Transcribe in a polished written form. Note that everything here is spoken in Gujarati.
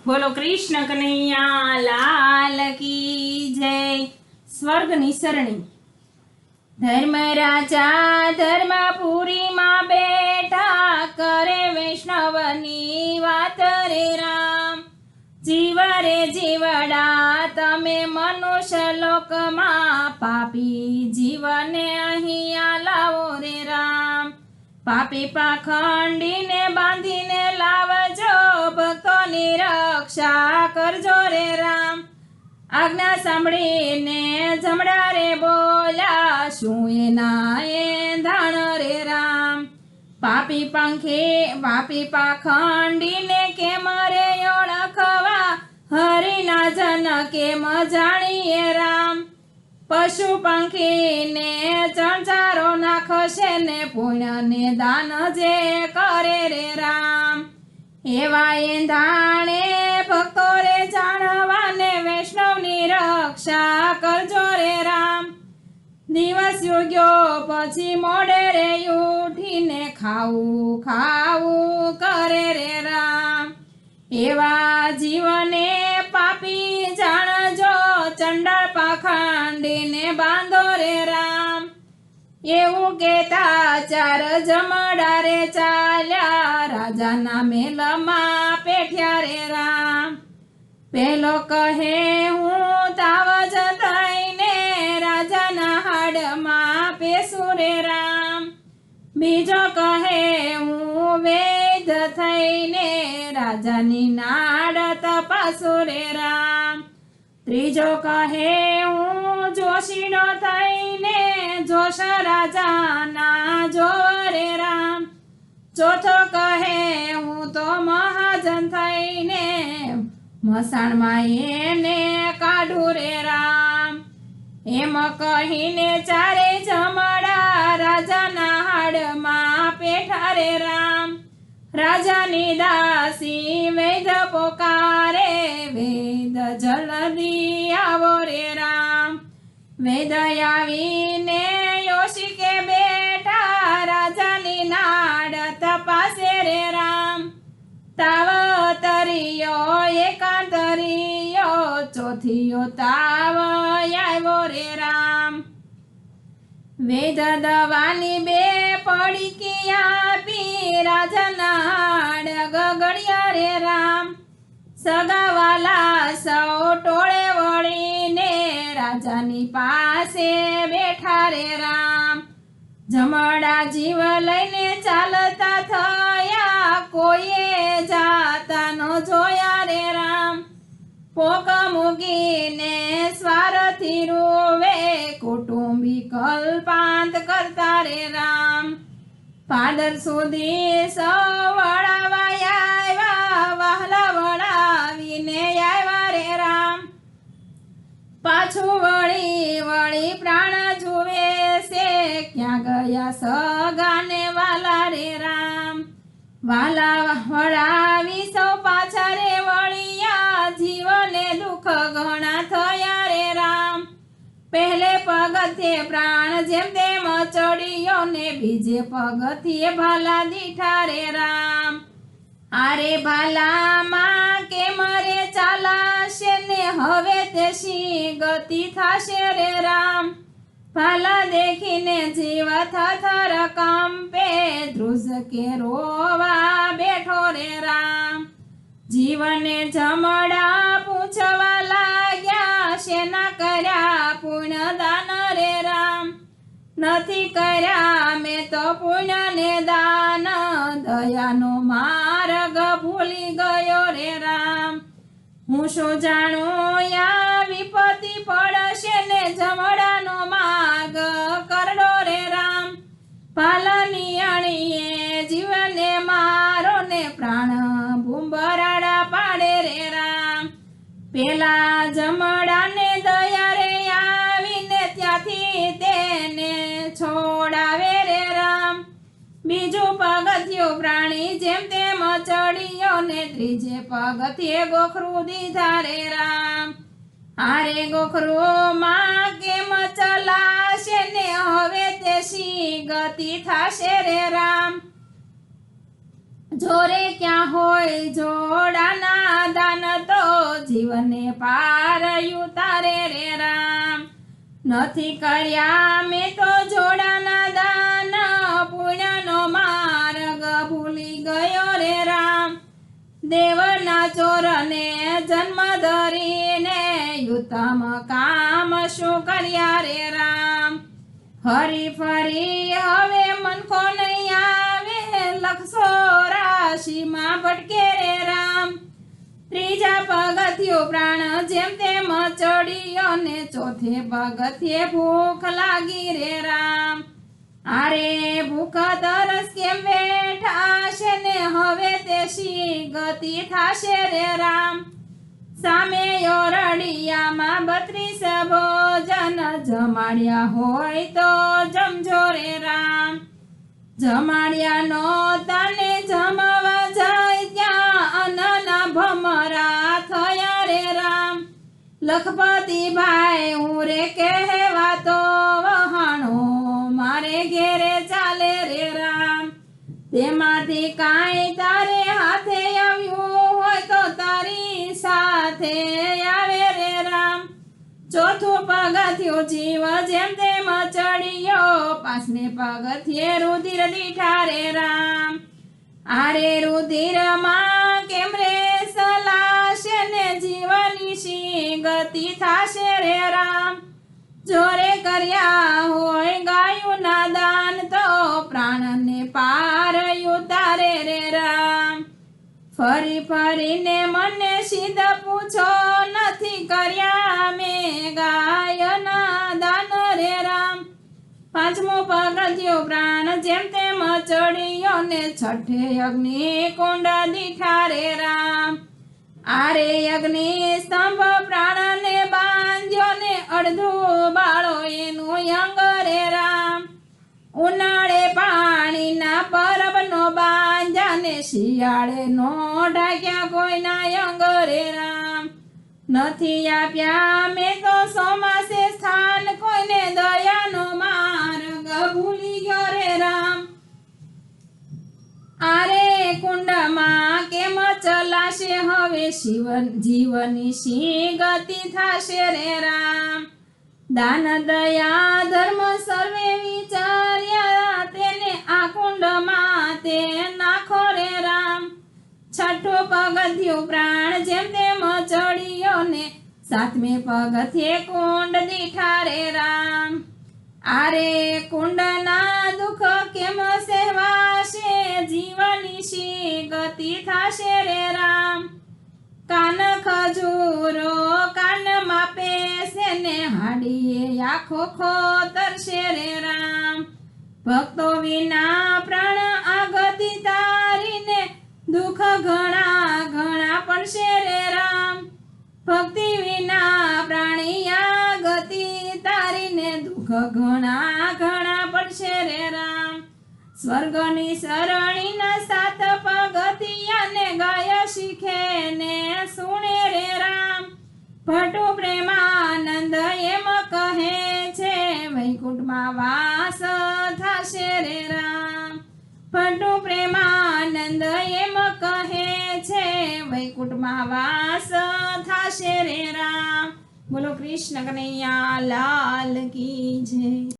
બોલો કૃષ્ણ કનૈયા લાલ કી જય। સ્વર્ગની સરણી। ધર્મ રાજા ધર્મપુરીમાં બેઠા કરે વૈષ્ણવની વાત રે રામ। જીવ રે જીવડા તમે મનુષ્ય લોકમાં, પાપી જીવને અહીંયા લાવો રે રામ। પાપી પાખંડીને બાંધીને લાવજો, ભક્તોની રક્ષા કરજો રે રામ। આજ્ઞા સાંભળીને જમણા રે બોલ્યા, શું એના એંધાણ રે રામ। પાપી પાખંડીને કેમ રે ઓળખવા, હરિના જન કેમ જાણીએ રામ। પશુ પંખીને ચણચારો નાખશે ને, પુણ્યને દાન જે કરે રે રામ। એવા એંધાણે ભક્તો રે જાણવાને, વૈષ્ણવની રક્ષા કરજો રે રામ। દિવસ યુગ્યો પછી મોડે રે ઉઠીને, ખાવું ખાવું કરે રે રામ। એવા જીવને પાપી જાણજો, ચંડાળ પાખંડીને બાંધો રે રામ। એવું કેતા ચાર જમડા રે ચાલ્યા, રાજાના મેલમાં પેઠ્યા રે રામ। પેલો કહે હું તાવ જ થઈને, રાજાના હાડમાં પેસું રે રામ। બીજો કહે હું વેદ થઈને, રાજાની નાડ તપાસું રે રામ। ત્રીજો કહે હું જોશીનો થઈને, જોશ રાજાના જોવ રે રામ। ચોથો કહે હું તો મહાજન થઈને, મસાણમાં એને કાઢું રે રામ। એમ કહીને ચારે જમડા રાજાના હાડમાં પેઠા રે રામ। રાજાની દાસી વૈદ પોકારે, વેદ જલ્દી આવો રે રામ। વેદ આવીને યોશિકે બેઠા, રાજાની નાડ તપાસે રે રામ। તાવ તરિયો એકાંતરિયો, ચોથિયો તાવ આવ્યો રે રામ। વેદ દવાની બે પડીકી આપી, રાજાના હાડ ગગડ્યા રે રામ। સગાવાલા સૌ ટોળે વળીને, રાજાની પાસે બેઠા રે રામ। જમડા જીવ લઈને ચાલતા થયા, કોઈએ જાતા ન જોયા રે રામ। પોક મૂકીને સ્વાર્થી રોવે, કુટુંબી કલ્પાંત કરતા રે રામ। પાદર સુધી સૌ વળાવાયા આવ્યા, વહાલા વળાવીને આવ્યા રે રામ। પાછું વળી વળી પ્રાણ જુએ છે, ક્યાં ગયા સગાને વાલા રે રામ। વાલા વળાવી સૌ પાછા રે વળિયા, જીવને દુઃખ ઘણા થયા રે રામ। પહેલે પગથિયે પ્રાણ જેમ તેમ ચડ્યો ને, બીજે પગથિયે ભાલા દીઠા રે રામ। આરે ભાલામાં કેમ રે ચાલાશે ને, હવે તે શી ગતિ થાશે રે રામ। ભાલા દેખીને જીવ થરથર કંપે, ધ્રુજકે રોવા બેઠો રે રામ। જીવને જમડા પૂછવા લાગ્યા, શેના કર્યા પુણ્ય દાન રે રામ। નથી કર્યા મેં તો પુણ્ય ને દાન, દયાનો માર્ગ ભૂલી ગયો રે રામ। હું શું જાણું યા વિપત્તિ પડશે ને, જમડાનો માર્ગ કરડો રે રામ। ભાલાની અણીએ જીવને મારો ને, પ્રાણ ભૂંબરાડા પાડે રે રામ। પેલા જમડાને દયા રે આવીને, ત્યાંથી તેને છોડાવે રે રામ। બીજું પગથિયું પ્રાણી જેમ તેમ ચડ્યો ને, ત્રીજે પગથિયે ગોખરું દીધા રે રામ। આરે ગોખરુમાં કેમ ચલાશે ને, હવે તે શી ગતિ થાશે રે રામ। જોરે ક્યાં હોય જોડાના દાન તો જીવને પાર ઉતારે રે રામ નથી કર્યા મેં તો જોડાના દાન પુણ્યનો માર્ગ ભૂલી ગયો રે રામ દેવના ચોરને જન્મ ધરીને ઉત્તમ કામ શું કર્યા રે રામ હરી ફરી હવે મનખો નહીં આવે લખસો રાશિમાં ભટકે રે રામ ત્રીજા પગથિયું પ્રાણ જેમ તેમ ચડ્યો ને ચોથે પગથિયે ભૂખ લાગી રે રામ આરે ભૂખ તરસ કેમ બેઠા છે ને હવે તે શી ગતિ થાશે રે રામ સામે ઓરડિયામાં 32 ભોજન જમાડ્યા હોય તો જમજો રે રામ જમાડ્યા નો તને જમવા જાય ત્યાં અન્નના ભમરા થયા રે રામ લખપતિ ભાઈ હું રે કહેવાતો વહાણો મારે ઘેરે ચાલે રે રામ તેમાંથી કાંઈ તારે હાથે આવ્યું હોય તો તારી સાથે આવે રે રામ ચોથું પગથિયું જીવ જેમ તેમ ચડ્યો પાંચમે પગથિયે રુધિર દીઠા રે રામ આરે રુધિરમાં કેમ રે સલાશે ને જીવની શી ગતિ થાશે રે રામ જોરે કર્યા હોય ગાયુના દાન તો પ્રાણને પાર ઉતારે રે રામ ફરી ફરીને મને સિદ્ધ પૂછો નથી કર્યા મેં ગાયના દાન રે રામ પાંચમું પગથિયું પ્રાણ જેમ તેમ ચડ્યો ને છઠ્ઠે અગ્નિ કુંડ દીઠા રે રામ આરે અગ્નિ સ્તંભ પ્રાણને બાંધ્યો ને અડધું બાળો એનું અંગ રે રામ ઉનાળે પાણીના પરબનો બાંધ્યા ને શિયાળે નો ઢાક્યા કોઈના અંગ રે રામ નથી આપ્યા મેં તો સોમાસે સ્થાન કોઈને દયાનો માર્ગ ભૂલી ગયો રે રામ આરે કુંડમાં કેમ ચલાશે હવે જીવની શી ગતિ થાશે રે રામ દાન દયા ધર્મ સર્વે વિચાર્યા તેને આ કુંડમાં તે નાખો રે રામ છઠ્ઠું પગથિયું પ્રાણ જેમ તેમ ચડ્યો ને સાતમે પગથિયે કુંડ દીઠા રે રામ આરે કુંડના દુઃખ કેમ સહેવાશે જીવની શી ગતિ થાશે રે રામ કાન ખજૂરો કાનમાં પેસે ને હાડીએ આખો ખોતરશે રે રામ ભક્તો વિના પ્રાણ આ ગતિ તારીને દુઃખ ઘણા ઘણા પડશે રે રામ ભક્તિ વિના પ્રાણી આ ગતિ તારીને દુઃખ ઘણા ઘણા પડશે રે રામ સ્વર્ગની સરણીના 7 પગથિયાને ગાય શીખે ને સુણે રે રામ ભટુ પ્રેમાનંદ એમ કહે છે વૈકુંઠમાં વાસ થાશે રે રામ ભટુ પ્રેમાનંદ એમ કહે છે વૈકુંઠમાં વાસ થાશે રે રામ બોલો કૃષ્ણ કનૈયા લાલ કી જય।